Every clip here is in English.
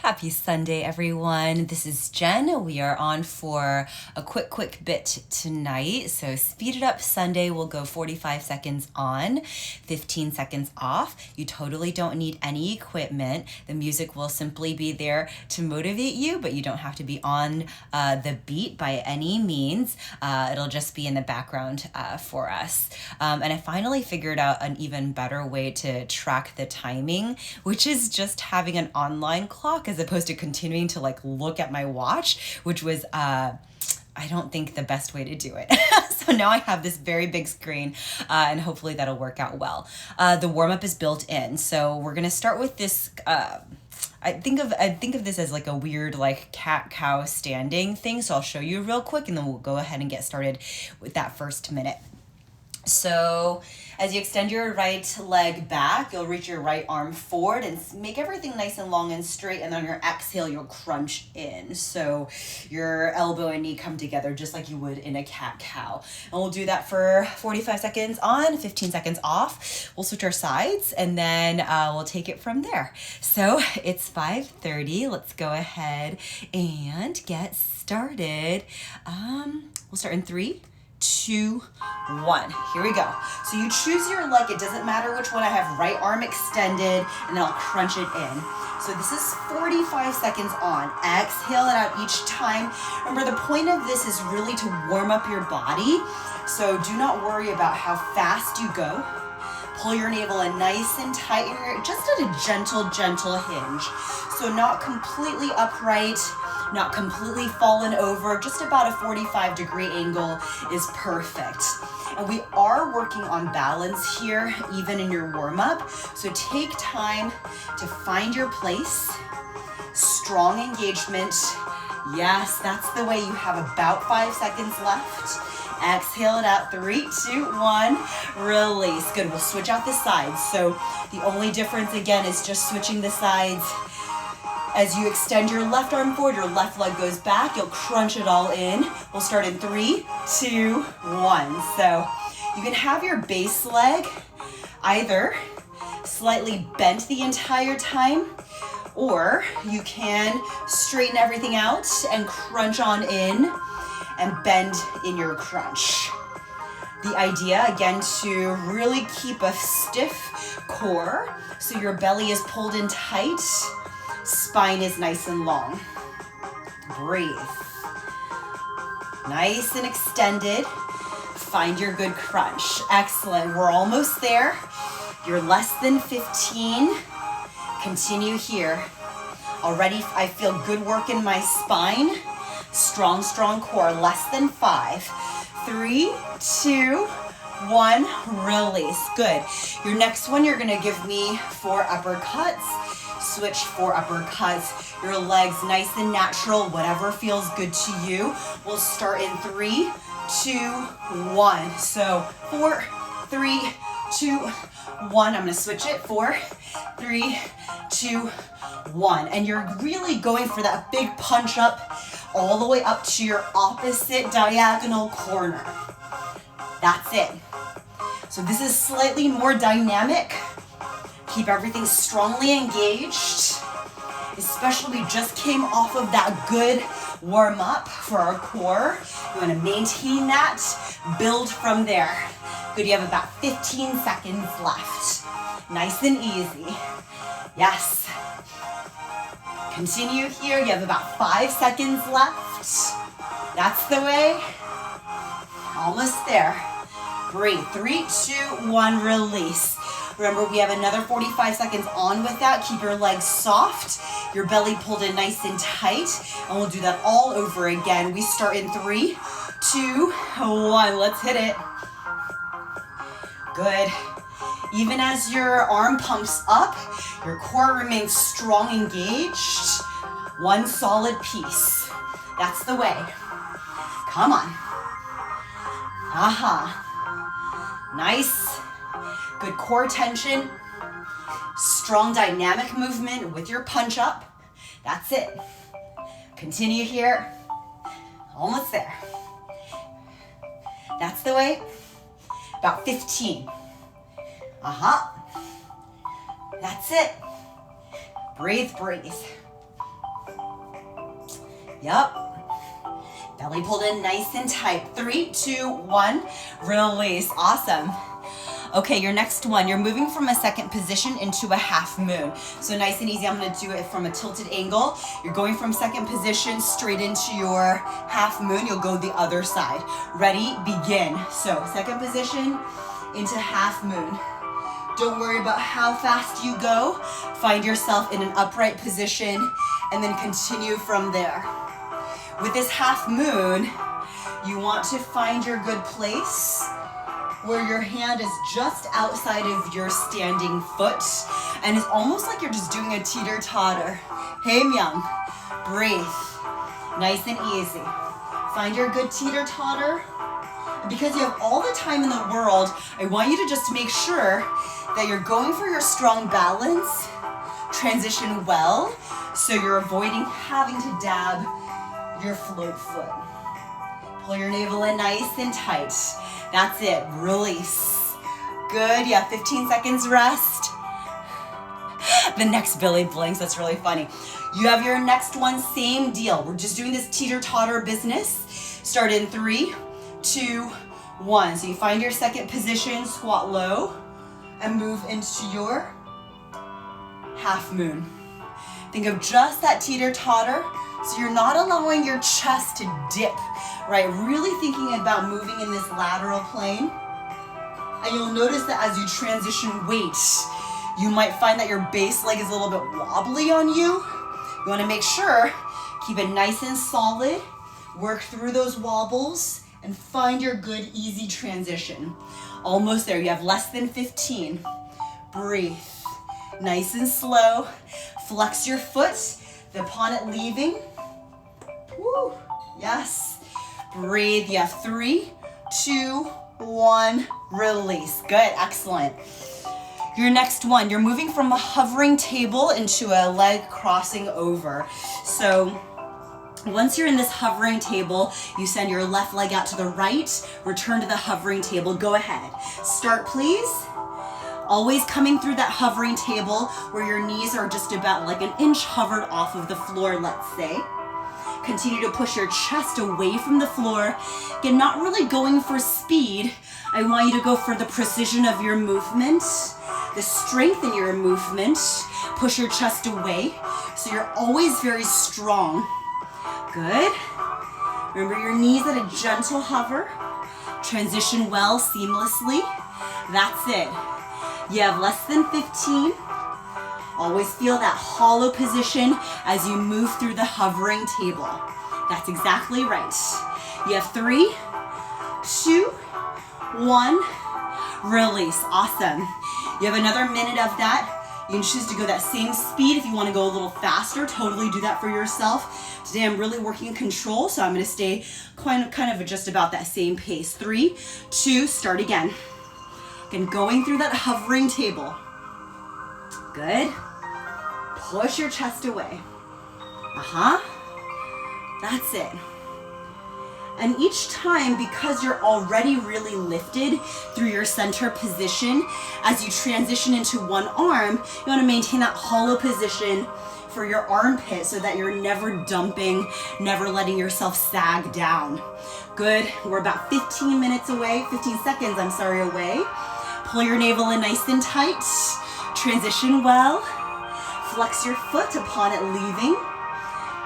Happy Sunday, everyone. This is Jen. We are on for a quick bit tonight. So Speed It Up Sunday will go 45 seconds on, 15 seconds off. You totally don't need any equipment. The music will simply be there to motivate you, but you don't have to be on the beat by any means. It'll just be in the background for us. And I finally figured out an even better way to track the timing, which is just having an online clock as opposed to continuing to look at my watch, which was I don't think the best way to do it. So now I have this very big screen and hopefully that'll work out well. The warm-up is built in. So we're gonna start with this I think of this as a weird cat-cow standing thing. So I'll show you real quick and then we'll go ahead and get started with that first minute. So as you extend your right leg back, you'll reach your right arm forward and make everything nice and long and straight. And on your exhale, you'll crunch in. So your elbow and knee come together just like you would in a cat-cow. And we'll do that for 45 seconds on, 15 seconds off. We'll switch our sides and then we'll take it from there. So it's 5:30. Let's go ahead and get started. We'll start in 3, 2, 1. Here we go. So you choose your leg. It doesn't matter which one. I have right arm extended and then I'll crunch it in. So this is 45 seconds on. Exhale it out each time. Remember, the point of this is really to warm up your body. So do not worry about how fast you go. Pull your navel in nice and tight. You're just at a gentle hinge. So not completely upright, not completely fallen over, just about a 45-degree angle is perfect. And we are working on balance here, even in your warm-up. So take time to find your place. Strong engagement. Yes, that's the way. You have about 5 seconds left. Exhale it out. 3, 2, 1. Release. Good. We'll switch out the sides. So the only difference, again, is just switching the sides. As you extend your left arm forward, your left leg goes back. You'll crunch it all in. We'll start in 3, 2, 1. So you can have your base leg either slightly bent the entire time, or you can straighten everything out and crunch on in and bend in your crunch. The idea, again, to really keep a stiff core so your belly is pulled in tight, spine is nice and long. Breathe. Nice and extended. Find your good crunch. Excellent. We're almost there. You're less than 15. Continue here. Already I feel good work in my spine. Strong core. Less than 5. 3, 2, 1. Release. Good. Your next one, you're gonna give me 4 uppercuts. Switch 4 uppercuts. Your legs nice and natural, whatever feels good to you. We'll start in 3, 2, 1. So 4, 3, 2, 1. I'm gonna switch it. 4, 3, 2, 1. And you're really going for that big punch up all the way up to your opposite diagonal corner. That's it. So this is slightly more dynamic. Keep everything strongly engaged. Especially, we just came off of that good warm up for our core. You want to maintain that, build from there. Good, you have about 15 seconds left. Nice and easy. Yes. Continue here, you have about 5 seconds left. That's the way. Almost there. Breathe. 3, 2, 1, release. Remember, we have another 45 seconds on with that. Keep your legs soft, your belly pulled in nice and tight, and we'll do that all over again. We start in 3, 2, 1. Let's hit it. Good. Even as your arm pumps up, your core remains strong, engaged. One solid piece. That's the way. Come on. Aha. Nice. Good core tension. Strong dynamic movement with your punch up. That's it. Continue here. Almost there. That's the way. About 15. That's it. Breathe. Yep. Belly pulled in nice and tight. 3, 2, 1, release. Awesome. Okay, your next one, you're moving from a second position into a half moon. So nice and easy, I'm gonna do it from a tilted angle. You're going from second position straight into your half moon. You'll go the other side. Ready, begin. So second position into half moon. Don't worry about how fast you go. Find yourself in an upright position and then continue from there. With this half moon, you want to find your good place where your hand is just outside of your standing foot, and it's almost like you're just doing a teeter-totter. Hey, Myung, breathe, nice and easy. Find your good teeter-totter. Because you have all the time in the world, I want you to just make sure that you're going for your strong balance, transition well, so you're avoiding having to dab your float foot. Pull your navel in nice and tight. That's it, release. Good, yeah, 15 seconds rest. The next belly blinks, that's really funny. You have your next one, same deal. We're just doing this teeter-totter business. Start in 3, 2, 1. So you find your second position, squat low, and move into your half moon. Think of just that teeter-totter, so you're not allowing your chest to dip, right? Really thinking about moving in this lateral plane. And you'll notice that as you transition weight, you might find that your base leg is a little bit wobbly on you. You wanna make sure, keep it nice and solid, work through those wobbles, and find your good, easy transition. Almost there, you have less than 15. Breathe, nice and slow. Flex your foot, upon it leaving. Woo, yes. Breathe, you have 3, 2, 1, release. Good, excellent. Your next one, you're moving from a hovering table into a leg crossing over. So once you're in this hovering table, you send your left leg out to the right, return to the hovering table, go ahead. Start, please. Always coming through that hovering table where your knees are just about like an inch hovered off of the floor, let's say. Continue to push your chest away from the floor. Again, not really going for speed. I want you to go for the precision of your movement, the strength in your movement. Push your chest away so you're always very strong. Good. Remember your knees at a gentle hover. Transition well, seamlessly. That's it. You have less than 15. Always feel that hollow position as you move through the hovering table. That's exactly right. You have 3, 2, 1, release. Awesome. You have another minute of that. You can choose to go that same speed. If you want to go a little faster, totally do that for yourself. Today I'm really working in control, so I'm going to stay kind of just about that same pace. 3, 2, start again. Again, going through that hovering table. Good. Push your chest away. That's it. And each time, because you're already really lifted through your center position, as you transition into one arm, you want to maintain that hollow position for your armpit so that you're never dumping, never letting yourself sag down. Good. We're about 15 seconds away. Pull your navel in nice and tight. Transition well. Flex your foot upon it leaving.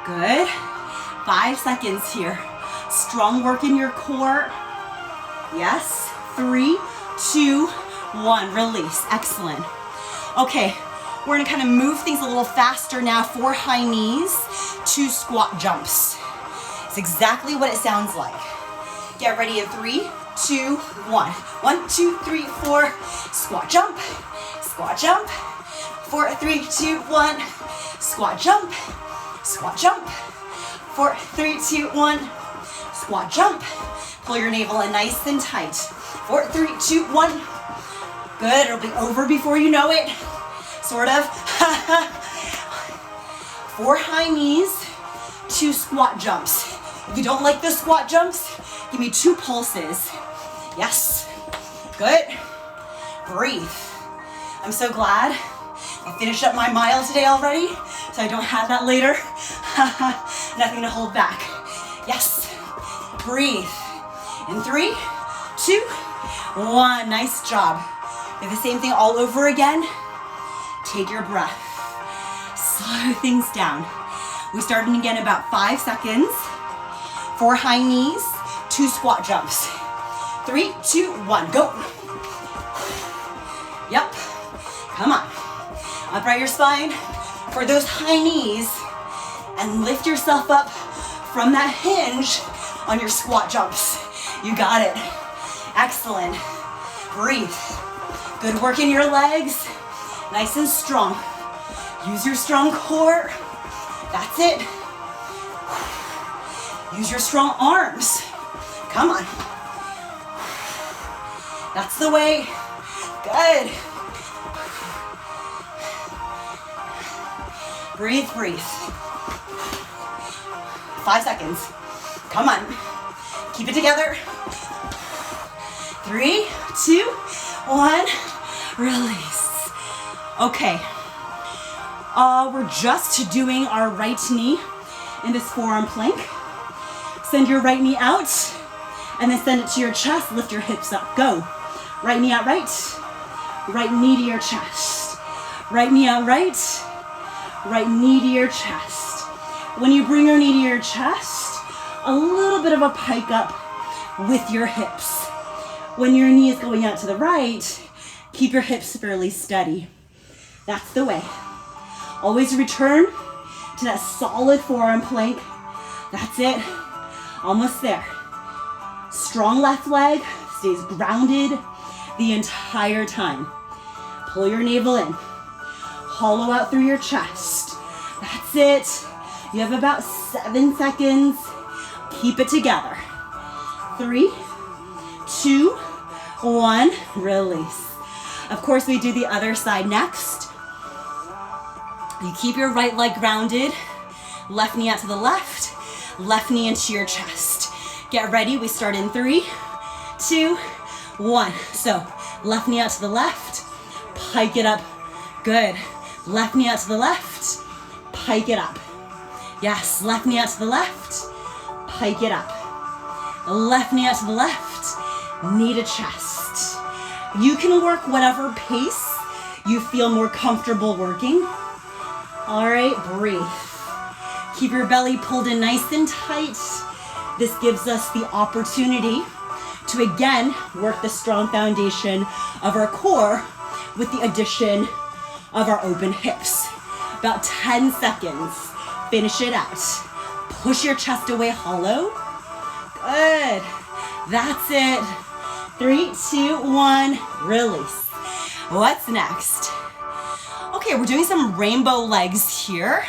Good. 5 seconds here. Strong work in your core. Yes. 3, 2, 1. Release. Excellent. Okay, we're gonna kind of move things a little faster now. 4 high knees, 2 squat jumps. It's exactly what it sounds like. Get ready in 3, 2, 1. 1, 2, 3, 4. Squat jump. Squat jump. 4, 3, 2, 1. Squat jump. Squat jump. 4, 3, 2, 1. Squat jump. Pull your navel in nice and tight. 4, 3, 2, 1. Good, it'll be over before you know it. Sort of. 4 high knees, 2 squat jumps. If you don't like the squat jumps, give me 2 pulses. Yes. Good. Breathe. I'm so glad I finished up my mile today already, so I don't have that later. Nothing to hold back. Yes. Breathe. In 3, 2, 1. Nice job. Do the same thing all over again. Take your breath. Slow things down. We start in again about 5 seconds. 4 high knees, 2 squat jumps. 3, 2, 1, go. Yep. Come on. Upright your spine for those high knees and lift yourself up from that hinge on your squat jumps. You got it. Excellent. Breathe. Good work in your legs. Nice and strong. Use your strong core. That's it. Use your strong arms. Come on. That's the way. Good. Breathe, breathe. 5 seconds. Come on. Keep it together. 3, 2, 1. Release. Okay. We're just doing our right knee in this forearm plank. Send your right knee out and then send it to your chest. Lift your hips up. Go. Right knee out right. Right knee to your chest. Right knee out right. Right knee to your chest. When you bring your knee to your chest, a little bit of a pike up with your hips. When your knee is going out to the right, keep your hips fairly steady. That's the way. Always return to that solid forearm plank. That's it. Almost there. Strong left leg stays grounded the entire time. Pull your navel in. Hollow out through your chest. That's it. You have about 7 seconds. Keep it together. 3, 2, 1. Release. Of course, we do the other side next. You keep your right leg grounded. Left knee out to the left. Left knee into your chest. Get ready. We start in 3, 2, 1. So left knee out to the left. Pike it up. Good. Left knee out to the left. Pike it up. Yes. Left knee out to the left. Pike it up. Left knee out to the left. Knee to chest. You can work whatever pace you feel more comfortable working. All right, breathe. Keep your belly pulled in nice and tight. This gives us the opportunity to again work the strong foundation of our core with the addition of our open hips. About 10 seconds. Finish it out. Push your chest away hollow. Good. That's it. 3, 2, 1. Release. What's next? Okay, we're doing some rainbow legs here.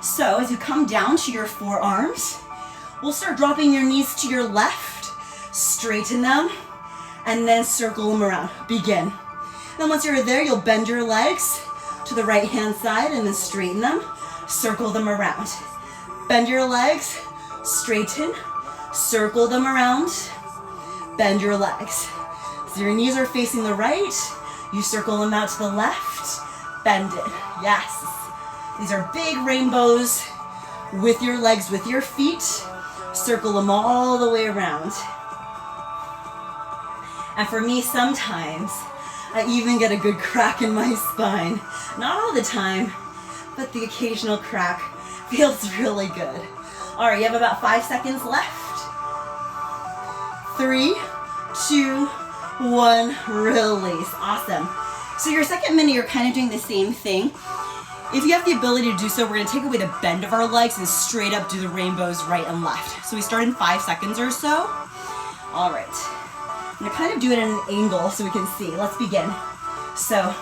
So as you come down to your forearms, we'll start dropping your knees to your left, straighten them, and then circle them around. Begin. Then once you're there, you'll bend your legs to the right hand side and then straighten them, circle them around. Bend your legs, straighten, circle them around, bend your legs. So your knees are facing the right, you circle them out to the left, bend it. Yes. These are big rainbows with your legs, with your feet. Circle them all the way around. And for me, sometimes I even get a good crack in my spine. Not all the time, but the occasional crack feels really good. All right, you have about 5 seconds left. 3, 2, 1, release. Awesome. So your second minute, you're kind of doing the same thing. If you have the ability to do so, we're gonna take away the bend of our legs and straight up do the rainbows right and left. So we start in 5 seconds or so. All right. I'm gonna kind of do it at an angle so we can see. Let's begin. So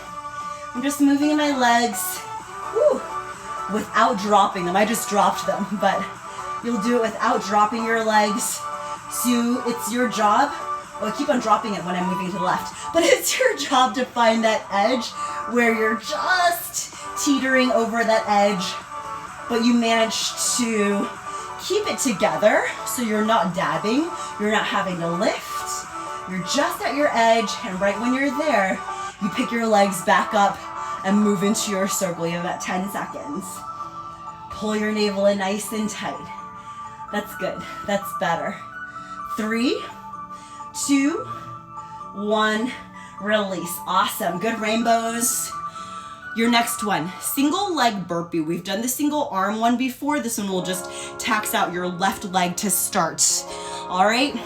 I'm just moving my legs, without dropping them. I just dropped them, but you'll do it without dropping your legs. So it's your job. Well, I keep on dropping it when I'm moving to the left, but it's your job to find that edge where you're just teetering over that edge, but you manage to keep it together so you're not dabbing, you're not having to lift, you're just at your edge, and right when you're there, you pick your legs back up and move into your circle. You have about 10 seconds. Pull your navel in nice and tight. That's good. That's better. 3, 2, 1. Release. Awesome. Good rainbows. Your next one, single leg burpee. We've done the single arm one before. This one will just tax out your left leg to start. All right.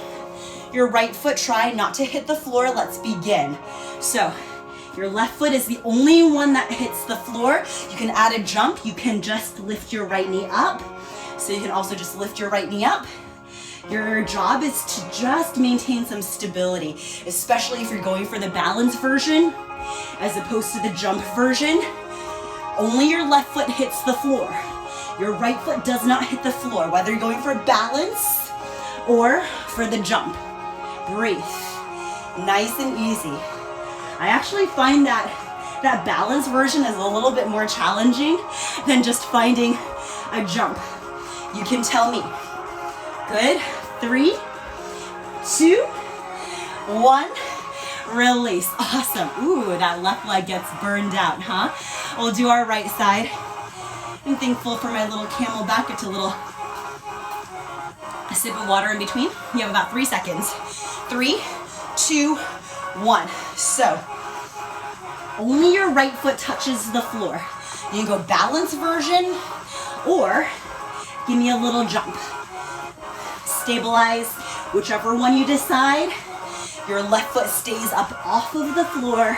Your right foot, try not to hit the floor. Let's begin. So your left foot is the only one that hits the floor. You can add a jump. You can just lift your right knee up. So you can also just lift your right knee up. Your job is to just maintain some stability, especially if you're going for the balance version as opposed to the jump version. Only your left foot hits the floor. Your right foot does not hit the floor, whether you're going for balance or for the jump. Breathe. Nice and easy. I actually find that balance version is a little bit more challenging than just finding a jump. You can tell me. Good. 3, 2, 1. Release. Awesome. Ooh, that left leg gets burned out, huh? We'll do our right side. I'm thankful for my little camelback. Get a little sip of water in between. You have about 3 seconds. 3, 2, 1. So, only your right foot touches the floor. You can go balance version or give me a little jump. Stabilize, whichever one you decide. Your left foot stays up off of the floor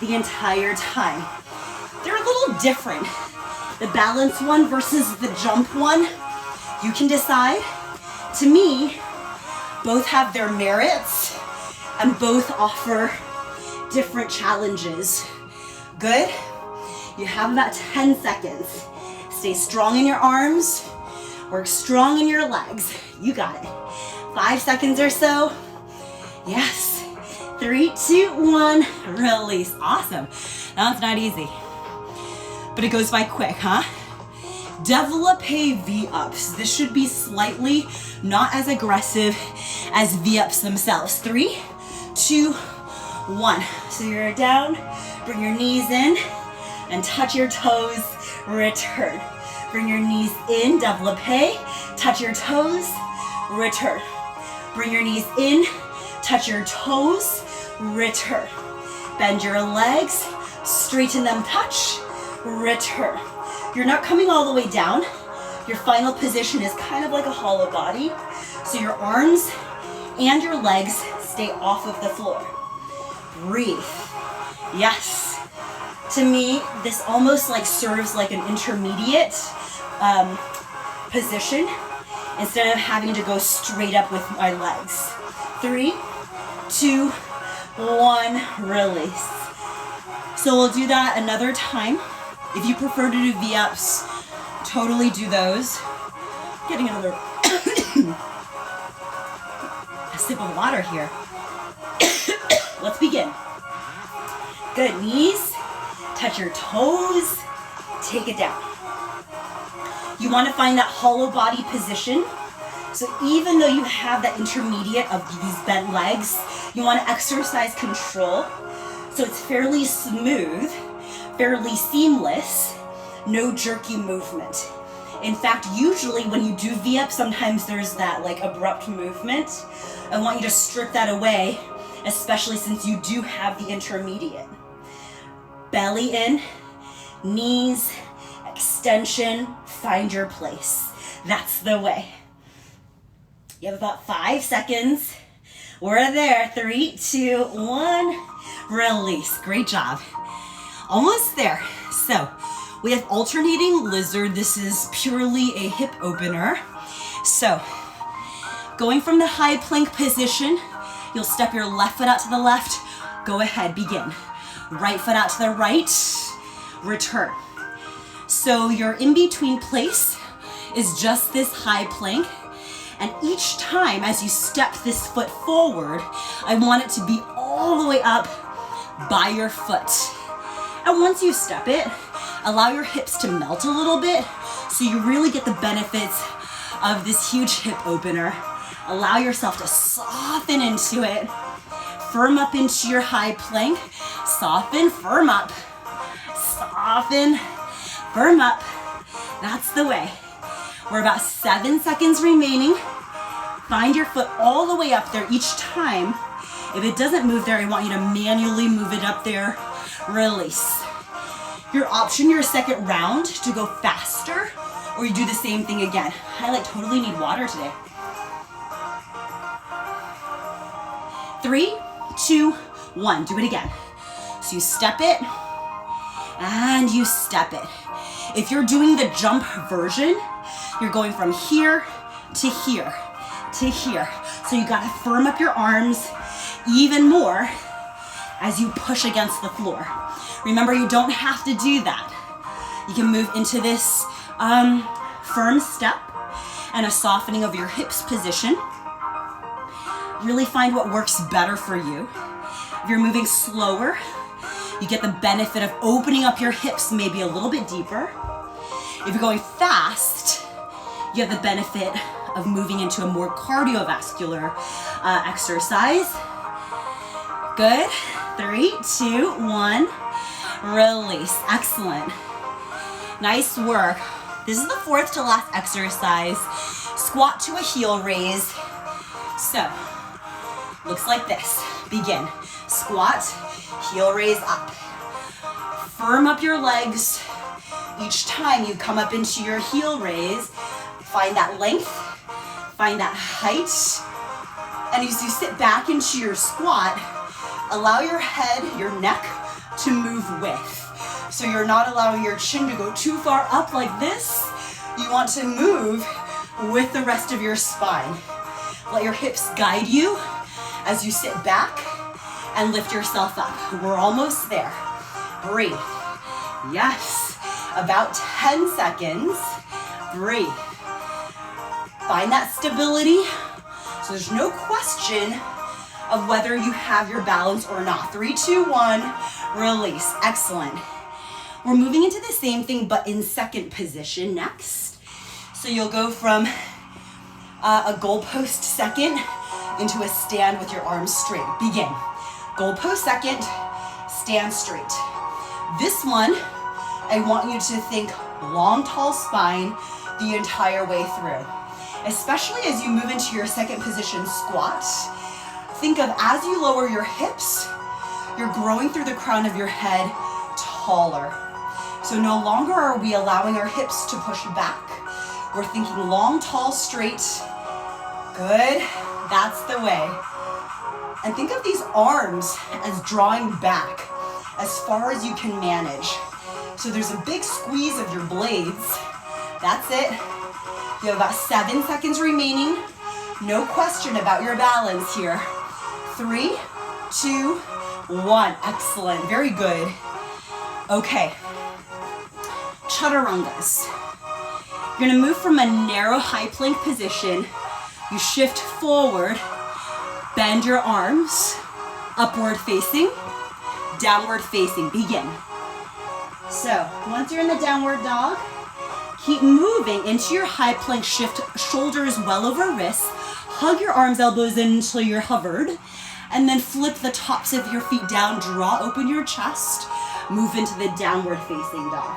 the entire time. They're a little different. The balance one versus the jump one, you can decide. To me, both have their merits and both offer different challenges. Good? You have about 10 seconds. Stay strong in your arms, work strong in your legs. You got it. 5 seconds or so. Yes. 3, 2, 1. Release. Awesome. That's not easy, but it goes by quick, huh? Développé V-ups. This should be slightly not as aggressive as V-ups themselves. 3, 2, 1. So you're down, bring your knees in, and touch your toes, return. Bring your knees in, développé, touch your toes, return. Bring your knees in, touch your toes, return. Bend your legs, straighten them, touch, return. You're not coming all the way down. Your final position is kind of like a hollow body. So your arms and your legs stay off of the floor. Breathe. Yes. To me, this almost like serves like an intermediate position instead of having to go straight up with my legs. 3, 2, 1, release. So we'll do that another time. If you prefer to do V-ups, totally do those. Getting another a sip of water here. Let's begin. Good, knees, touch your toes, take it down. You want to find that hollow body position. So even though you have that intermediate of these bent legs, you want to exercise control. So it's fairly smooth, fairly seamless, no jerky movement. In fact, usually when you do V-up, sometimes there's that like abrupt movement. I want you to strip that away, especially since you do have the intermediate. Belly in, knees, extension, find your place. That's the way. You have about 5 seconds. We're there. 3, 2, 1. Release. Great job. Almost there. So we have alternating lizard. This is purely a hip opener. So going from the high plank position, you'll step your left foot out to the left. Go ahead, begin. Right foot out to the right, return. So your in-between place is just this high plank. And each time as you step this foot forward, I want it to be all the way up by your foot. And once you step it, allow your hips to melt a little bit so you really get the benefits of this huge hip opener. Allow yourself to soften into it. Firm up into your high plank. Soften, firm up. Soften, firm up. That's the way. We're about 7 seconds remaining. Find your foot all the way up there each time. If it doesn't move there, I want you to manually move it up there. Release. Your option, your second round, to go faster, or you do the same thing again. I totally need water today. 3, 2, 1. Do it again. So you step it, and you step it. If you're doing the jump version, you're going from here to here to here. So you gotta firm up your arms even more as you push against the floor. Remember, you don't have to do that. You can move into this firm step and a softening of your hips position. Really find what works better for you. If you're moving slower, you get the benefit of opening up your hips maybe a little bit deeper. If you're going fast, you have the benefit of moving into a more cardiovascular exercise. Good. 3, 2, 1. Release. Excellent. Nice work. This is the 4th to last exercise. Squat to a heel raise. So, looks like this. Begin. Squat, heel raise up. Firm up your legs. Each time you come up into your heel raise, find that length, find that height. And as you sit back into your squat, allow your head, your neck to move with. So you're not allowing your chin to go too far up like this. You want to move with the rest of your spine. Let your hips guide you as you sit back and lift yourself up. We're almost there. Breathe. Yes. About 10 seconds. Breathe. Find that stability. So there's no question of whether you have your balance or not. 3, 2, 1, release. Excellent. We're moving into the same thing, but in second position next. So you'll go from a goalpost second into a stand with your arms straight. Begin. Goalpost second, stand straight. This one, I want you to think long, tall spine the entire way through. Especially as you move into your second position squat, think of as you lower your hips, you're growing through the crown of your head taller. So no longer are we allowing our hips to push back. We're thinking long, tall, straight. Good, that's the way. And think of these arms as drawing back as far as you can manage. So there's a big squeeze of your blades. That's it. You have about 7 seconds remaining. No question about your balance here. 3, 2, 1. Excellent. Very good. Okay. Chaturangas. You're gonna move from a narrow high plank position. You shift forward, bend your arms, upward facing, downward facing. Begin. So once you're in the downward dog, keep moving into your high plank. Shift shoulders well over wrists. Hug your arms, elbows in until you're hovered. And then flip the tops of your feet down. Draw open your chest. Move into the downward facing dog.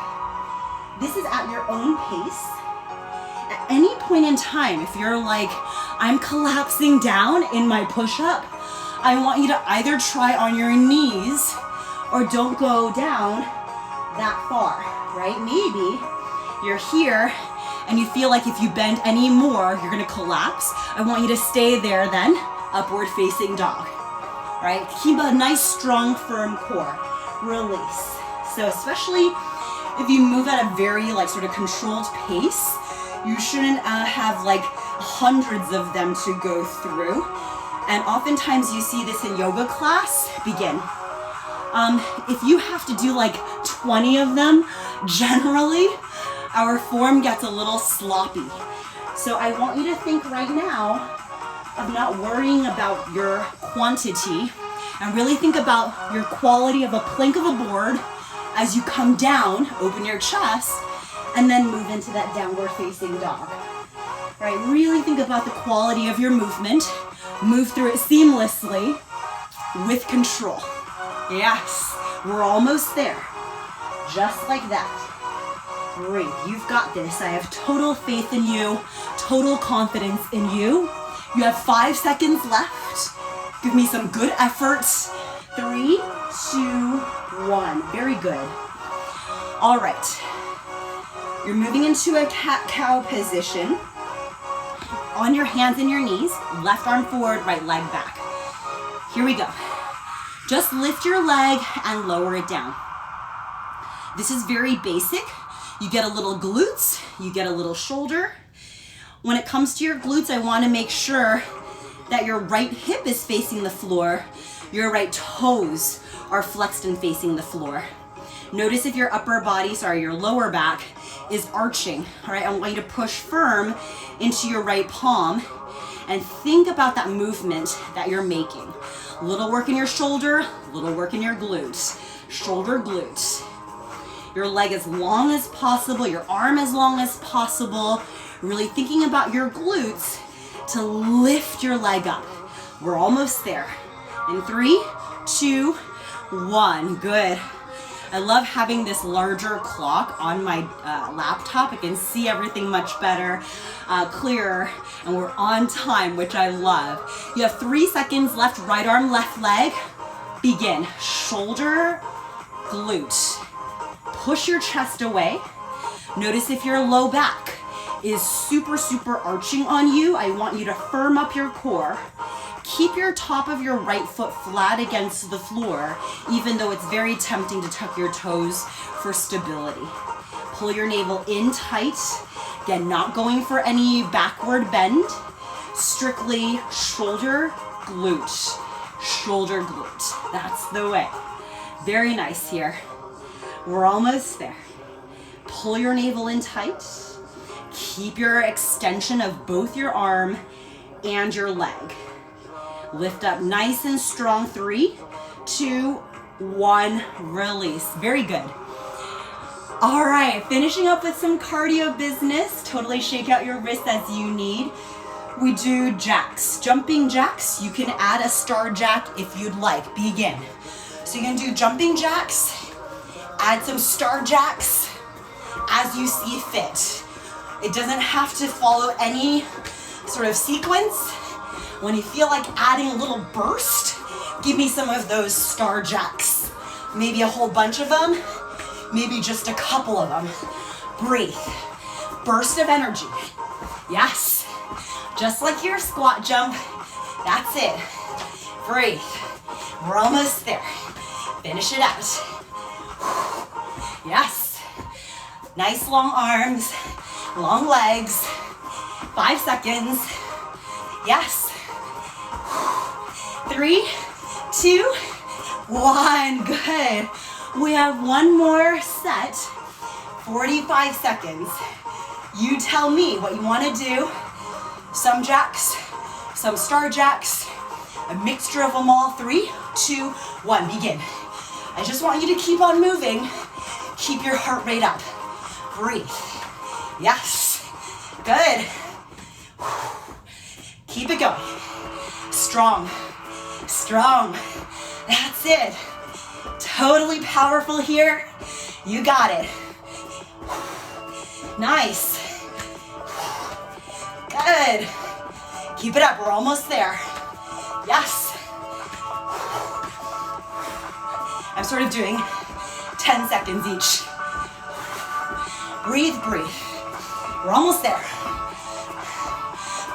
This is at your own pace. At any point in time, if you're like, I'm collapsing down in my push-up, I want you to either try on your knees or don't go down that far, right? Maybe you're here and you feel like if you bend any more, you're gonna collapse. I want you to stay there then, upward facing dog, right? Keep a nice, strong, firm core. Release. So especially if you move at a very sort of controlled pace, you shouldn't have hundreds of them to go through. And oftentimes you see this in yoga class. Begin. If you have to do 20 of them, generally, our form gets a little sloppy. So I want you to think right now of not worrying about your quantity and really think about your quality of a plank of a board as you come down, open your chest, and then move into that downward facing dog. Right? Really think about the quality of your movement. Move through it seamlessly with control. Yes, we're almost there. Just like that. Breathe. You've got this. I have total faith in you, total confidence in you. You have 5 seconds left. Give me some good effort. 3, 2, 1. Very good. All right. You're moving into a cat-cow position. On your hands and your knees, left arm forward, right leg back. Here we go. Just lift your leg and lower it down. This is very basic. You get a little glutes, you get a little shoulder. When it comes to your glutes, I want to make sure that your right hip is facing the floor, your right toes are flexed and facing the floor. Notice if your your lower back is arching, all right? I want you to push firm into your right palm and think about that movement that you're making. A little work in your shoulder, a little work in your glutes. Shoulder, glutes. Your leg as long as possible, your arm as long as possible. Really thinking about your glutes to lift your leg up. We're almost there. In 3, 2, 1. Good. I love having this larger clock on my laptop. I can see everything much better, clearer, and we're on time, which I love. You have 3 seconds left. Right arm, left leg. Begin. Shoulder, glute. Push your chest away. Notice if your low back is super arching on you, I want you to firm up your core. Keep your top of your right foot flat against the floor, even though it's very tempting to tuck your toes for stability. Pull your navel in tight. Again, not going for any backward bend. Strictly shoulder, glute. Shoulder, glute. That's the way. Very nice here. We're almost there. Pull your navel in tight. Keep your extension of both your arm and your leg. Lift up nice and strong. 3, 2, 1. Release. Very good. All right, finishing up with some cardio business. Totally shake out your wrists as you need. We do jacks. Jumping jacks. You can add a star jack if you'd like. Begin. So you can do jumping jacks. Add some star jacks as you see fit. It doesn't have to follow any sort of sequence. When you feel like adding a little burst, give me some of those star jacks. Maybe a whole bunch of them, maybe just a couple of them. Breathe. Burst of energy. Yes. Just like your squat jump. That's it. Breathe. We're almost there. Finish it out. Yes. Nice long arms, long legs. 5 seconds. Yes. 3, 2, 1. Good. We have one more set. 45 seconds. You tell me what you want to do. Some jacks, some star jacks, a mixture of them all. 3, 2, 1. Begin. I just want you to keep on moving. Keep your heart rate up. Breathe. Yes. Good. Keep it going. Strong. Strong. That's it. Totally powerful here. You got it. Nice. Good. Keep it up. We're almost there. Yes. I'm sort of doing 10 seconds each. Breathe, breathe. We're almost there.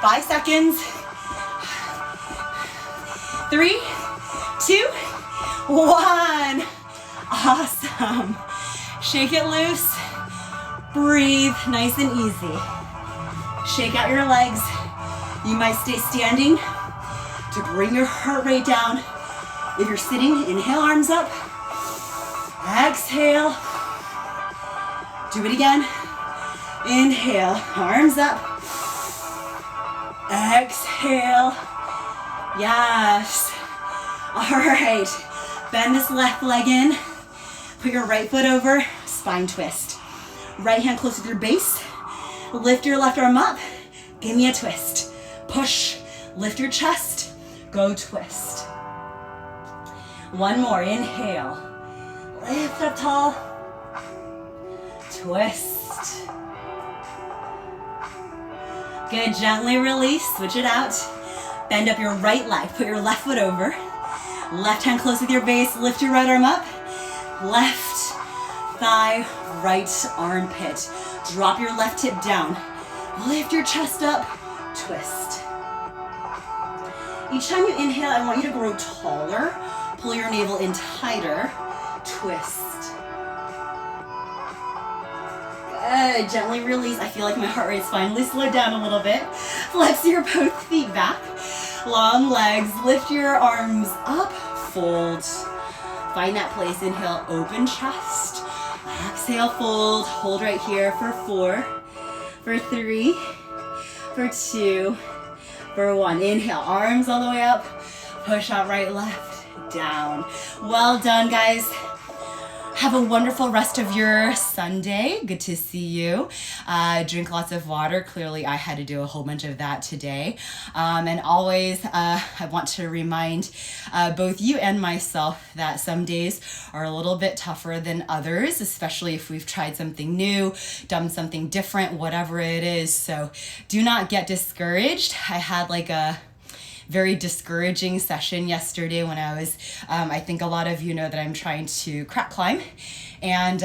5 seconds. 3, 2, 1. Awesome. Shake it loose. Breathe, nice and easy. Shake out your legs. You might stay standing to bring your heart rate down. If you're sitting, inhale, arms up. Exhale. Do it again. Inhale, arms up. Exhale. Yes. All right. Bend this left leg in. Put your right foot over. Spine twist. Right hand close to your base. Lift your left arm up. Give me a twist. Push. Lift your chest. Go twist. One more. Inhale. Lift up tall. Twist. twist. Good, gently release, switch it out. Bend up your right leg, put your left foot over. Left hand close with your base, lift your right arm up. Left thigh, right armpit. Drop your left hip down. Lift your chest up, twist. Each time you inhale, I want you to grow taller. Pull your navel in tighter, twist. Good, gently release. I feel like my heart rate's finally slowed down a little bit. Flex your both feet back. Long legs, lift your arms up, fold. Find that place, inhale, open chest. Exhale, fold, hold right here for 4, for 3, for 2, for 1. Inhale, arms all the way up. Push out right, left, down. Well done, guys. Have a wonderful rest of your Sunday. Good to see you. Drink lots of water. Clearly, I had to do a whole bunch of that today. And always, I want to remind both you and myself that some days are a little bit tougher than others, especially if we've tried something new, done something different, whatever it is. So do not get discouraged. I had like a very discouraging session yesterday when I was, I think a lot of you know that I'm trying to crack climb. And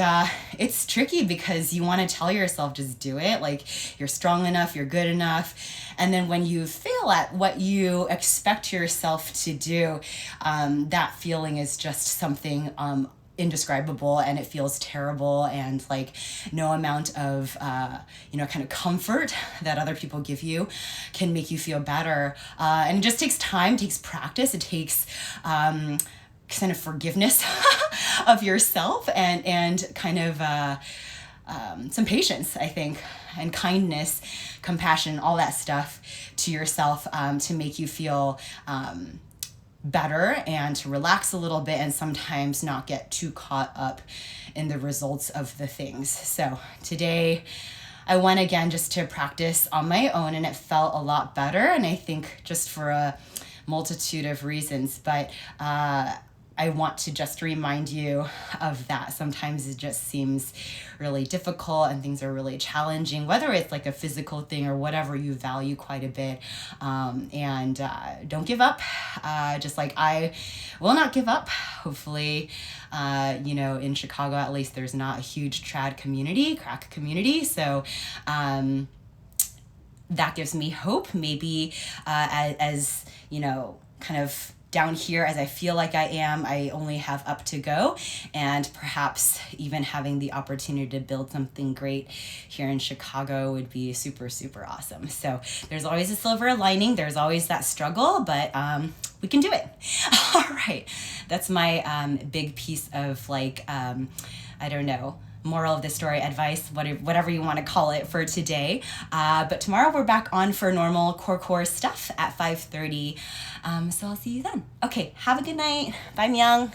it's tricky because you want to tell yourself, just do it. Like, you're strong enough, you're good enough. And then when you fail at what you expect yourself to do, that feeling is just something indescribable, and it feels terrible, and like no amount of kind of comfort that other people give you can make you feel better. And it just takes time, takes practice, it takes kind of forgiveness of yourself, and kind of some patience, I think, and kindness, compassion, all that stuff to yourself, to make you feel better, and to relax a little bit, and sometimes not get too caught up in the results of the things. So today I went again just to practice on my own, and it felt a lot better, and I think just for a multitude of reasons. But I want to just remind you of that. Sometimes it just seems really difficult and things are really challenging, whether it's like a physical thing or whatever you value quite a bit. And don't give up. Just like I will not give up. Hopefully, in Chicago, at least, there's not a huge trad community, crack community. So that gives me hope. Maybe as kind of down here as I feel like I am, I only have up to go, and perhaps even having the opportunity to build something great here in Chicago would be super, super awesome. So there's always a silver lining. There's always that struggle, but we can do it. All right. That's my big piece of moral of the story, advice, whatever you want to call it for today. But tomorrow we're back on for normal core stuff at 5:30. So I'll see you then. Okay, have a good night. Bye, Myung.